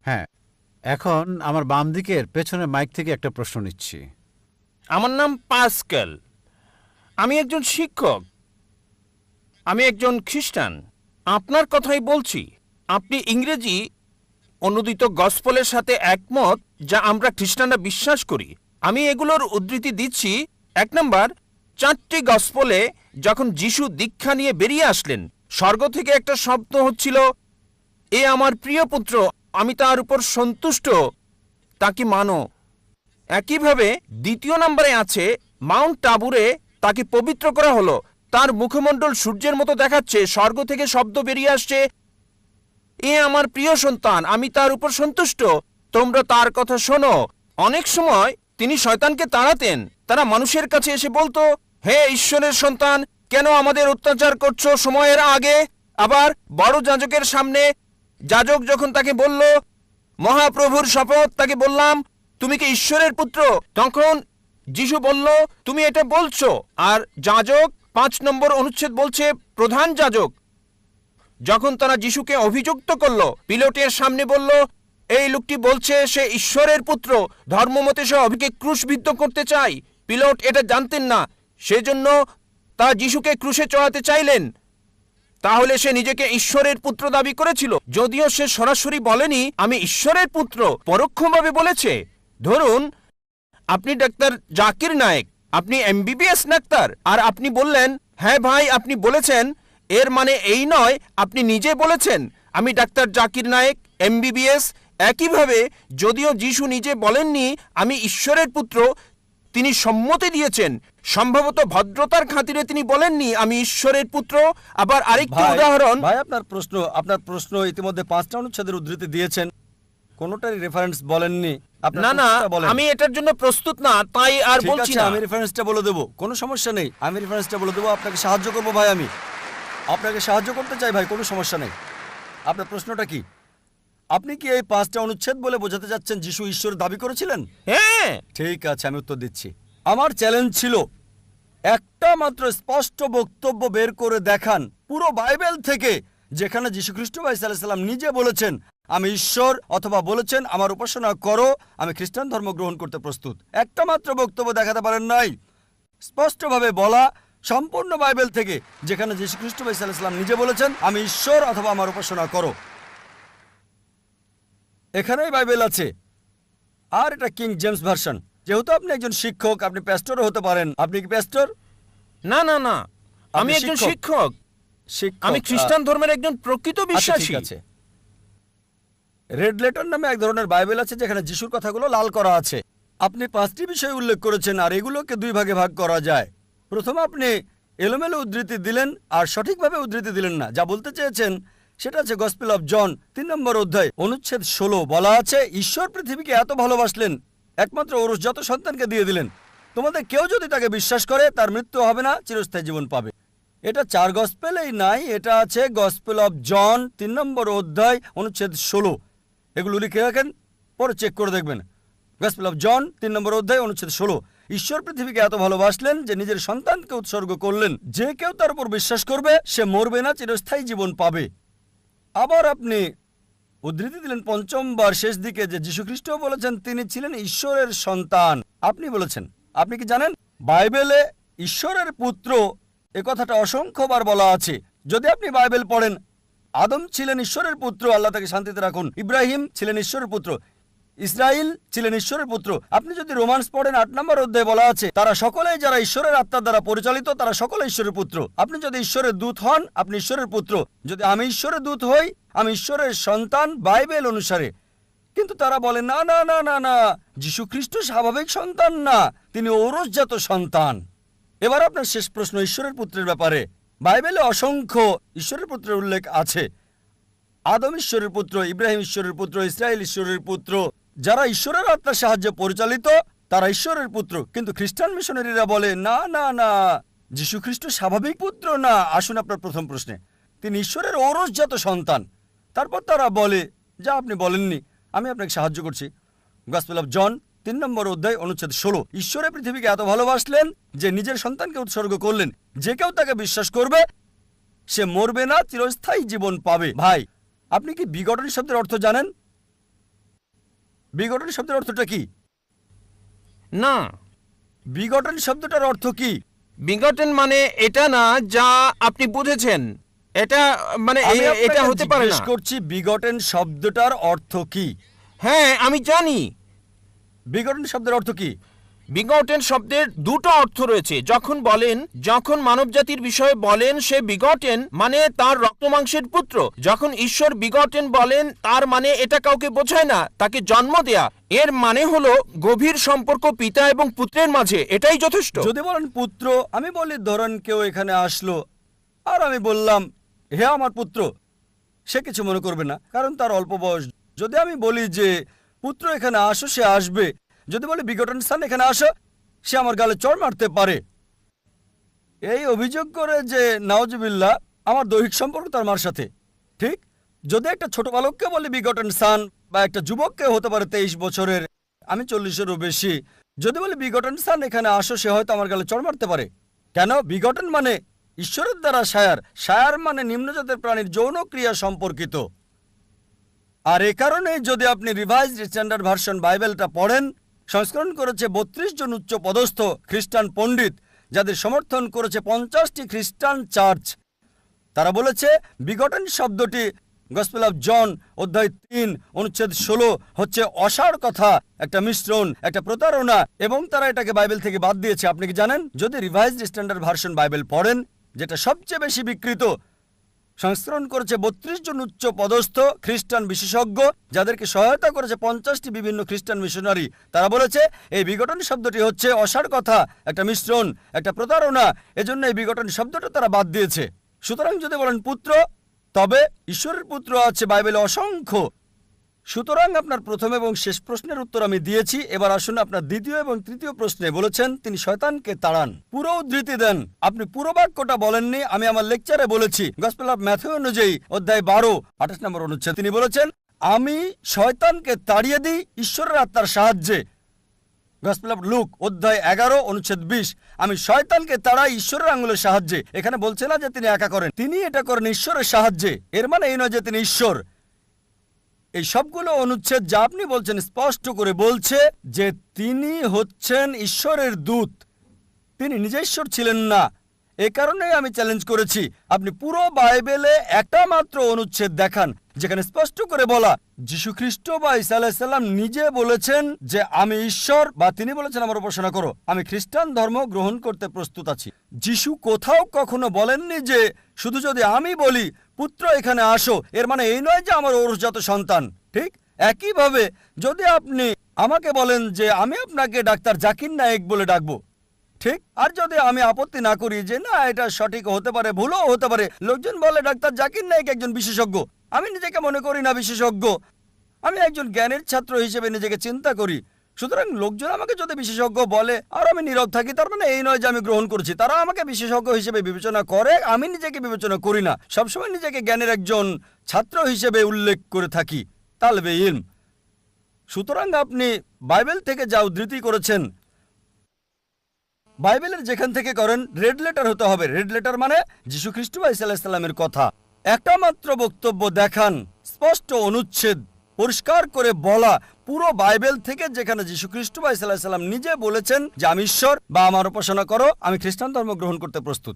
হ্যাঁ, এখন আমার বাম দিকের পেছনের মাইক থেকে একটা প্রশ্ন নিচ্ছি। আমার নাম পাস্কেল। আমি একজন শিক্ষক। আমি একজন খ্রিস্টান। আপনার কথাই বলছি। আপনি ইংরেজি অনুদিত গসপলের সাথে একমত, যা আমরা খ্রিস্টানরা বিশ্বাস করি। আমি এগুলোর উদ্ধৃতি দিচ্ছি। 1 নম্বর, 4টি গসপলে যখন যিশু দীক্ষা নিয়ে বেরিয়ে আসলেন, স্বর্গ থেকে একটা শব্দ হচ্ছিল, এ আমার প্রিয় পুত্র, আমি তার উপর সন্তুষ্ট, তাকে মানো। একইভাবে 2 নম্বরে আছে, মাউন্ট টাবুরে তাকে পবিত্র করা হলো, তার মুখমণ্ডল সূর্যের মতো দেখাচ্ছে, স্বর্গ থেকে শব্দ বেরিয়ে আসছে, এ আমার প্রিয় সন্তান, আমি তার উপর সন্তুষ্ট, তোমরা তার কথা শোনো। অনেক সময় তিনি শয়তানকে তাড়াতেন। তারা মানুষের কাছে এসে বলতো, হে ঈশ্বরের সন্তান, কেন আমাদের অত্যাচার করছো সময়ের আগে? আবার বড় যাজকের সামনে যাজক যখন তাকে বলল, মহাপ্রভুর শপথ, তাকে বললাম, তুমি কি ঈশ্বরের পুত্র? তখন যিশু বলল, তুমি এটা বলছো। আর যাজক 5 নম্বর অনুচ্ছেদ বলছে, প্রধান যাজক যখন তারা যিশুকে অভিযুক্ত করল, পিলোটের সামনে বলল, এই লোকটি বলছে সে ঈশ্বরের পুত্র, ধর্মমতে সে অভিকে ক্রুশবিদ্ধ করতে চায়। পিলোট এটা জানতেন না, সেজন্য তা যিশুকে ক্রুশে চড়াতে চাইলেন। তাহলে সে নিজেকে ঈশ্বরের পুত্র দাবি করেছিল, যদিও সে সরাসরি বলেনি আমি ঈশ্বরের পুত্র, পরোক্ষভাবে বলেছে। ধরুন আপনি ডাক্তার জাকির নায়েক, আপনি এমবিবিএস ডাক্তার, আর আপনি বললেন, হ্যাঁ ভাই আপনি বলেছেন, এর মানে এই নয় আপনি নিজে বলেছেন আমি ডাক্তার জাকির নায়েক এমবিবিএস। একইভাবে যদিও যিশু নিজে বলেননি আমি ঈশ্বরের পুত্র, তিনি সম্মতি দিয়েছেন। সম্ভবত ভদ্রতার খাতিরে তিনি বলেননি আমি ঈশ্বরের পুত্র। আবার আরেকটি উদাহরণ। ভাই, আপনার প্রশ্ন ইতিমধ্যে 5টা অনুচ্ছেদের উদ্ধৃতি দিয়েছেন, কোনোটারই রেফারেন্স বলেননি। না না, আমি এটার জন্য প্রস্তুত না, তাই আর বলছি না। আমি রেফারেন্সটা বলে দেবো, কোনো সমস্যা নেই, আমি রেফারেন্সটা বলে দেবো, আপনাকে সাহায্য করবো ভাই, আমি আপনাকে সাহায্য করতে চাই ভাই, কোনো সমস্যা নেই। আপনার প্রশ্নটা কি? আপনি কি এই 5টা অনুচ্ছেদ বলে বোঝাতে যাচ্ছেন যিশু ঈশ্বর দাবি করেছিলেন? হ্যাঁ। ঠিক আছে, আমি উত্তর দিচ্ছি। আমার চ্যালেঞ্জ ছিল একটা মাত্র স্পষ্ট বক্তব্য বের করে দেখান পুরো বাইবেল থেকে, যেখানে যীশু খ্রিস্ট ভাই সাল্লাল্লাহু আলাইহি সাল্লাম নিজে বলেছেন আমি ঈশ্বর, অথবা বলেছেন আমার উপাসনা করো, আমি খ্রিস্টান ধর্ম গ্রহণ করতে প্রস্তুত। একটা মাত্র বক্তব্য দেখাতে পারেন নাই স্পষ্টভাবে বলা সম্পূর্ণ বাইবেল থেকে, যেখানে যীশু খ্রিস্ট ভাই সাল্লাল্লাহু আলাইহি সাল্লাম নিজে বলেছেন আমি ঈশ্বর অথবা আমার উপাসনা করো। এখানেই বাইবেল আছে। আর এটা কিং জেমস ভার্সন। যেহেতু আপনি একজন শিক্ষক, আপনি প্যাস্টরও হতে পারেন। আপনি কি প্যাস্টর? না না না, আমি একজন শিক্ষক। আমি খ্রিস্টান ধর্মের একজন প্রকৃত বিশ্বাসী। ঠিক আছে। রেড লেটার নামে এক ধরনের বাইবেল আছে যেখানে যিশুর কথাগুলো লাল করা আছে। আপনি 5টি বিষয় উল্লেখ করেছেন, আর এগুলোকে 2 ভাগে ভাগ করা যায়। প্রথমে আপনি এলোমেলো উদ্ধৃতি দিলেন আর সঠিকভাবে উদ্ধৃতি দিলেন না। যা বলতে চেয়েছেন সেটা আছে গসপেল অফ জন 3 নম্বর অধ্যায় অনুচ্ছেদ 16, বলা আছে ঈশ্বর পৃথিবীকে এত ভালোবাসলেন একমাত্র ঔরসজাত সন্তানকে দিয়ে দিলেন। তোমাদের কেউ যদি তাকে বিশ্বাস করে তার মৃত্যু হবে না, চিরস্থায়ী জীবন পাবে। এটা 4 গসপেলেই নাই, এটা আছে গসপেল অফ জন 3 নম্বর অধ্যায় অনুচ্ছেদ 16। এগুলো লিখে রাখেন, পরে চেক করে দেখবেন। গসপেল অফ জন 3 নম্বর অধ্যায় অনুচ্ছেদ 16, ঈশ্বর পৃথিবীকে এত ভালোবাসলেন যে নিজের সন্তানকে উৎসর্গ করলেন, যে কেউ তার উপর বিশ্বাস করবে সে মরবে না, চিরস্থায়ী জীবন পাবে। আবার আপনি উদ্ধৃতি দিলেন 5ম বার শেষ দিকে যে যীশুখ্রিস্ট বলেছেন তিনি ছিলেন ঈশ্বরের সন্তান। আপনি বলেছেন, আপনি কি জানেন বাইবেলে ঈশ্বরের পুত্র এ কথাটা অসংখ্যবার বলা আছে। যদি আপনি বাইবেল পড়েন, আদম ছিলেন ঈশ্বরের পুত্র, আল্লাহ তাকে শান্তিতে রাখুন। ইব্রাহিম ছিলেন ঈশ্বরের পুত্র, ইসরাইল ছিলেন ঈশ্বরের পুত্র। আপনি যদি রোমান্স পড়েন 8 নম্বর অধ্যায়ে বলা আছে তারা সকলেই যারা ঈশ্বরের আত্মার দ্বারা পরিচালিত, তারা সকলে ঈশ্বরের পুত্র। আপনি যদি ঈশ্বরের দূত হন, আপনি ঈশ্বরের পুত্র। যদি আমি ঈশ্বরের দূত হই, আমি ঈশ্বরের সন্তান বাইবেল অনুসারে। কিন্তু তারা বলে না না না না না, যীশু খ্রিস্ট স্বাভাবিক সন্তান না, তিনি ঔরসজাত সন্তান। এবার আপনার শেষ প্রশ্ন ঈশ্বরের পুত্রের ব্যাপারে। বাইবেলে অসংখ্য ঈশ্বরের পুত্রের উল্লেখ আছে। আদম ঈশ্বরের পুত্র, ইব্রাহিম ঈশ্বরের পুত্র, ইসরায়েল ঈশ্বরের পুত্র। যারা ঈশ্বরের আত্মার সাহায্যে পরিচালিত তারা ঈশ্বরের পুত্র। কিন্তু খ্রিস্টান মিশনারিরা বলে না না না, যীশু খ্রিস্ট স্বাভাবিক পুত্র না। আসুন আপনার প্রথম প্রশ্নে, তিনি ঈশ্বরের ঔরসজাত সন্তান। তারপর তারা বলে যা আপনি বলেননি, আমি আপনাকে সাহায্য করছি। গসপেল অফ জন 3 নম্বর অধ্যায় অনুচ্ছেদ 16, ঈশ্বরের পৃথিবীকে এত ভালোবাসলেন যে নিজের সন্তানকে উৎসর্গ করলেন, যে কেউ তাকে বিশ্বাস করবে সে মরবে না, চিরস্থায়ী জীবন পাবে। ভাই, আপনি কি বিগটন শব্দের অর্থ জানেন? বিগটন শব্দের অর্থটা কি? না, বিগটন শব্দটার অর্থ কি? বিগটেন মানে এটা না যা আপনি বুঝেছেন। এটা মানে আমি এটা আপনাকে হতে পারে জিজ্ঞেস না। করছি বিগটন শব্দটার অর্থ কি? হ্যাঁ, আমি জানি। বিগটন শব্দের অর্থ কি? বিগটেন শব্দের দুটো অর্থ রয়েছে। যখন মানবজাতির বিষয়ে বলেন সে বিগটেন, মানে তার রক্তমাংসের পুত্র। যখন ঈশ্বর বিগটেন বলেন, তার মানে এটা কাউকে বোঝায় না, তাকে জন্ম দেয়া। এর মানে হলো গভীর সম্পর্ক পিতা এবং পুত্রের মাঝে, এটাই যথেষ্ট। যদি বলেন পুত্র, আমি বলি ধরেন কেউ এখানে আসলো আর আমি বললাম হে আমার পুত্র, সে কিছু মনে করবে না, কারণ তার অল্প বয়স। যদি আমি বলি যে পুত্র এখানে আসো, সে আসবে। যদি বলি বিগটন সন এখানে আসো, সে আমার গালে চড় মারতে পারে। এই অভিযোগ করে যে নাউজুবিল্লাহ আমার দৈহিক সম্পর্ক তার মার সাথে। ঠিক, যদি একটা ছোট বালককে বলি বিগটন সান, বা একটা যুবককে হতে পারে 23 বছরের, আমি 40-এরও বেশি, যদি বলি বিগটন সান এখানে আসো, সে হয়তো আমার গালে চড় মারতে পারে। কেন? বিগটন মানে ঈশ্বরের দ্বারা শায়ার, শায়ার মানে নিম্নজাতের প্রাণীর যৌন ক্রিয়া সম্পর্কিত। আর এ কারণে যদি আপনি রিভাইজড স্ট্যান্ডার্ড ভার্সন বাইবেলটা পড়েন, সংস্করণ করেছে 32 জন উচ্চ পদস্থ খ্রিস্টান পণ্ডিত, যাদের সমর্থন করেছে 50টি খ্রিস্টান চার্চ। তারা বলেছে বিগটন শব্দটি গসপেল অফ জন অধ্যায় 3 অনুচ্ছেদ 16 হচ্ছে অসাড় কথা, একটা মিশ্রণ, একটা প্রতারণা, এবং তারা এটাকে বাইবেল থেকে বাদ দিয়েছে। আপনি কি জানেন? যদি রিভাইজড স্ট্যান্ডার্ড ভার্সন বাইবেল পড়েন, যেটা সবচেয়ে বেশি বিকৃত, সংস্করণ করেছে 32 জন উচ্চ পদস্থ খ্রিস্টান বিশেষজ্ঞ, যাদেরকে সহায়তা করেছে 50টি বিভিন্ন খ্রিস্টান মিশনারি। তারা বলেছে এই বিঘটন শব্দটি হচ্ছে অসাড় কথা, একটা মিশ্রণ, একটা প্রতারণা, এজন্য এই বিঘটন শব্দটা তারা বাদ দিয়েছে। সুতরাং যদি বলেন পুত্র, তবে ঈশ্বরের পুত্র আছে বাইবেলে অসংখ্য। সুতরাং আপনার প্রথম এবং শেষ প্রশ্নের উত্তর আমি দিয়েছি। এবার আসুন আপনার দ্বিতীয় এবং তৃতীয় প্রশ্নে। বলেছেন তিনি শয়তানকে তাড়ান, পুরো উদ্ধৃতি দেন। আপনি পুরো বাক্যটা বলেননি, আমি আমার লেকচারে বলেছি। গসপেল অফ ম্যাথিউ অনুযায়ী অধ্যায় 12 28 নম্বর অনুচ্ছেদ তিনি বলেছেন আমি শয়তানকে তাড়িয়ে দিই ঈশ্বরের আত্মার সাহায্যে। গসপেল অফ লুক অধ্যায় 11 অনুচ্ছেদ 20 আমি শয়তানকে তাড়াই ঈশ্বরের আঙুলের সাহায্যে। এখানে বলছে না যে তিনি একা করেন, তিনি এটা করেন ঈশ্বরের সাহায্যে। এর মানে এই নয় যে তিনি ঈশ্বর। এই সবগুলো অনুচ্ছেদ যা আপনি বলছেন স্পষ্ট করে বলছে যে তিনি হচ্ছেন ঈশ্বরের দূত, তিনি নিজে ঈশ্বর ছিলেন না। এ কারণেই আমি চ্যালেঞ্জ করেছি আপনি পুরো বাইবেলে একটা মাত্র অনুচ্ছেদ দেখান যেখানে স্পষ্ট করে বলা যীশু খ্রিস্ট বা ঈসা আলাইহিস সালাম নিজে বলেছেন যে আমি ঈশ্বর, বা তিনি বলেছেন আমার উপাসনা করো, আমি খ্রিস্টান ধর্ম গ্রহণ করতে প্রস্তুত আছি। যীশু কোথাও কখনো বলেননি যে শুধু যদি আমি বলি পুত্র এখানে আসো, এর মানে এই নয় যে আমার ঔরসজাত সন্তান। ঠিক একইভাবে যদি আপনি আমাকে বলেন যে আমি আপনাকে ডাক্তার জাকির নায়েক বলে ডাকবো, ঠিক, আর যদি আমি আপত্তি না করি যে না এটা সঠিক হতে পারে, ভুলও হতে পারে, লোকজন বলে ডাক্তার জাকির নায়েক একজন বিশেষজ্ঞ, আমি নিজেকে মনে করি না বিশেষজ্ঞ, আমি একজন জ্ঞানের ছাত্র হিসেবে নিজেকে চিন্তা করি। সুতরাং লোকজন আমাকে যদি বিশেষজ্ঞ বলে আর আমি নীরব থাকি, তার মানে এই নয় যে আমি গ্রহণ করছি। তারা আমাকে বিশেষজ্ঞ হিসেবে বিবেচনা করে, আমি নিজেকে বিবেচনা করি না। সবসময় নিজেকে জ্ঞানের একজন ছাত্র হিসেবে উল্লেখ করে থাকি, তালবে ইলম। সুতরাং আপনি বাইবেল থেকে যা উদ্ধৃতি করেছেন, বাইবেলের যেখান থেকে করেন রেড লেটার হতে হবে। রেড লেটার মানে যীশু খ্রিস্ট বা ঈসা আলাইহিস সালামের কথা। একটা মাত্র বক্তব্য দেখান, স্পষ্ট অনুচ্ছেদ পরিষ্কার করে বলা পুরো বাইবেল থেকে যেখানে যীশু খ্রিস্ট বা ঈসা আলাইহিস সালাম নিজে বলেছেন যে আমি ঈশ্বর বা আমার উপাসনা করো, আমি খ্রিস্টান ধর্ম গ্রহণ করতে প্রস্তুত।